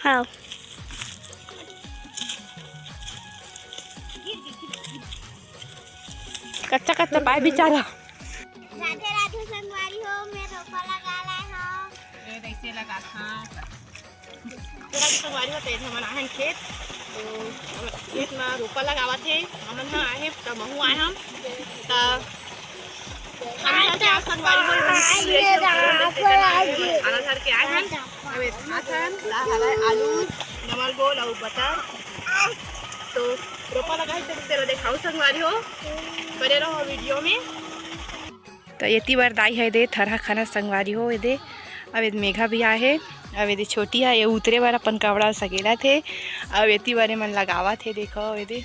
हाँ कच्चा कच्चा पाए बेचारा। राधे राधे संगवारी हो, मैं रोपा लगा लाए हो। ये ऐसे लगा था तेरा भी संगवारी होते हैं हमन आहन खेत तो खेत में रोपा लगावा थे हमन हा आहे त महू आए हम त हम क्या संगवारी हो खाना घर के आए हैं अबे खाथन ला हलाय आलू नमल गोल और बटर तो रोपा लगाई तो तेरा दिखाओ संगवारी हो बने रहो वीडियो में। तो ये बार दाई है दे थरहा खाना संगवारी हो ये दे अब ये मेघा भी आए है अब ये छोटी है ये उतरे बार अपन कपड़ा सकेला थे अब ये बारे मन लगावा थे देखो ये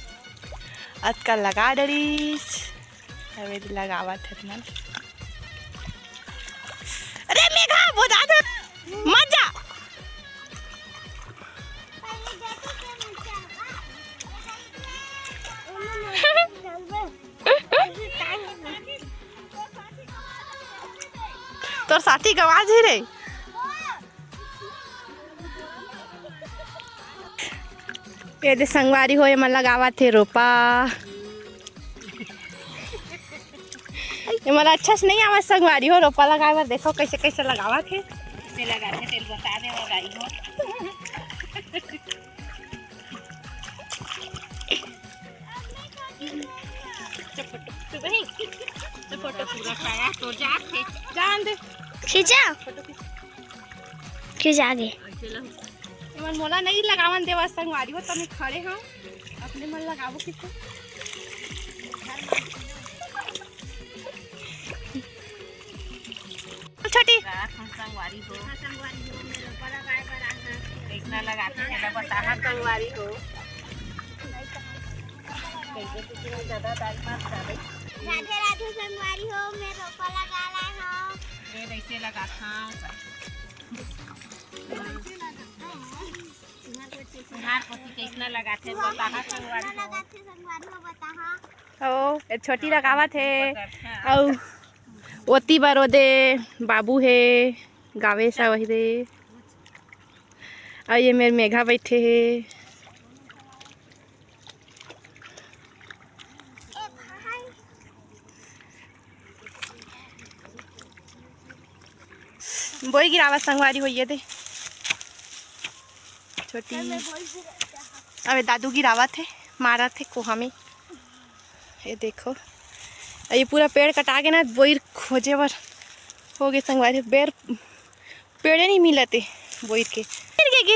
आजकल लगा डरी अब ये लगावा थे मन। अरे मेघा वो दादा मत जा तोर साथी गवा जी रे ये संगवारी हो मन लगावा थे रोपा ये मला अच्छा से नहीं आवाज संगवारी हो रोपा लगाए बार देखो कैसे कैसे लगावा थे कैसे लगाते तेल बता दे लगाई हो फोटो पूरा खाया तो जान दे खींचा खींच आगे मन मोला नहीं लगावन देवा संगवारी हो तमे खड़े हम अपने मन लगावो किसे छोटी संगवारी हो मेरे पर लगाए पर आना देखना लगाते हैं बता संगवारी हो कैसे कितना ज्यादा दाल मार डाले राधे राधे संगवारी हो, मैं रोपा लगा लाए हो। ये ऐसे लगा था हार पति कितना लगाते बता संगवारी हो बता ओ ये छोटी लगावा थे औ ओती बारो दे बाबू है गावे सा वही दे और ये मेरे मेघा बैठे है बोई गिरावा संगवारी हो ये दे छोटी अबे दादू गिरावा थे मारा थे कोहा में ये देखो ये पूरा पेड़ कटा के ना बोई खोजे बर हो गए संगवारी पेड़े नहीं मिलते बोई के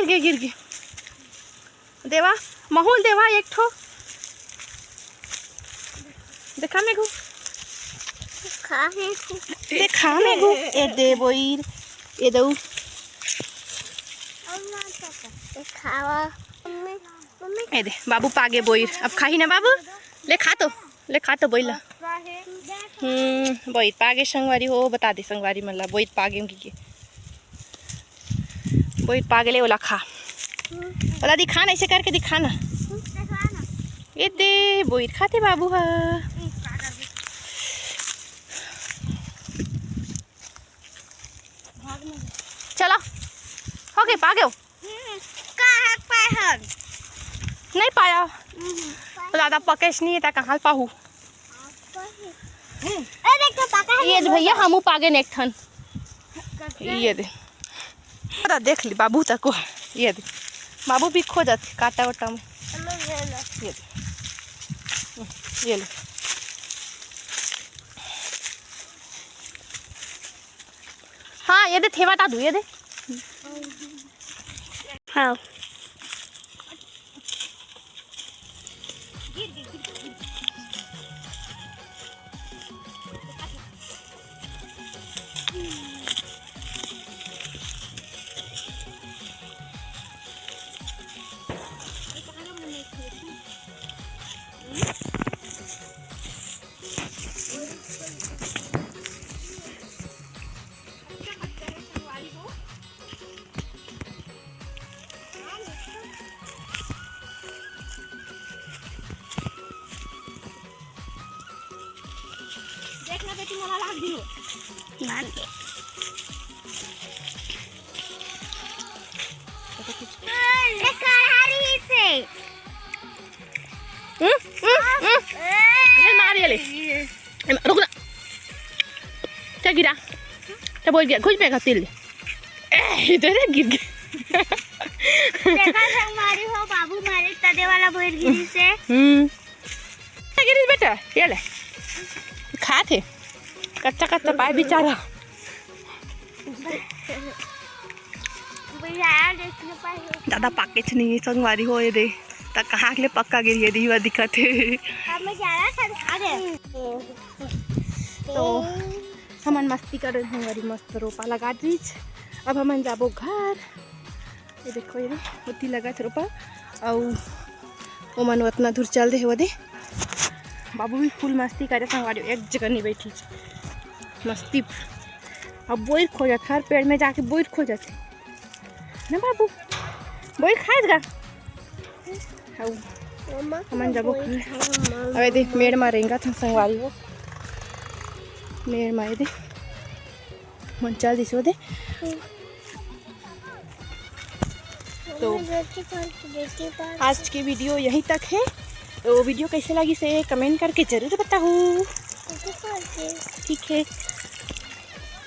गिर गए देवा माहौल देवा एक ठो देखा में गो देखा में गो ए दे बोई ये दो ए दे बाबू पागे बोई अब खाही ना बाबू ले खा तो बोइला बोई पागे संगवारी हो बता दे संगवारी मतलब बोई पागे की बोई पागे ले ओला खा ओला दिखा ना ऐसे करके दिखा ना ये दे बोई खाते बाबू हा चलो हो गए पागे हो नहीं पाया तो ज़्यादा पकेश नहीं है कहाँ पाहू ये भैया हमू पागे नेक थन ये दे देख ली बाबू तक ये दे बाबू भी खो जाते काटा वटा में ये दे ये ले हाँ ये दे थेवा ता ये दे हाँ बेटी मोला लाग दियो मान तो मारिए ले रुक ना क्या गिरा क्या बोल गया कुछ पेगा तिल इधर गिर गया देखा संगवारी हो बाबू मारे तदे वाला बोल गिरी से गिरी बेटा ये ले खा थे कच्चा कच्चा पाए बेचारा दादा पाके नहीं संगवारी हो ये दे ता कहाँ के लिए पक्का गिरी दी हुआ दिक्कत है तो हमन मस्ती कर रहे हैं मस्त रोपा लगा दी अब हमन जाबो घर ये देखो ये उती लगा रोपा और ओमन उतना दूर चल दे वो दे बाबू भी फुल मस्ती करे संगवारी एक जगह नहीं बैठी मस्ती अब बोर खो जाते हर पेड़ में जाके बोर खो जाते ना बाबू बोर खाएगा हमन जाबो अबे दे मेड़ मारेगा था संगवारी हो मेड़ मारे दे मन चल दिसो दे तो आज की वीडियो यहीं तक है तो वीडियो कैसे लगी से कमेंट करके जरूर बताओ ठीक है।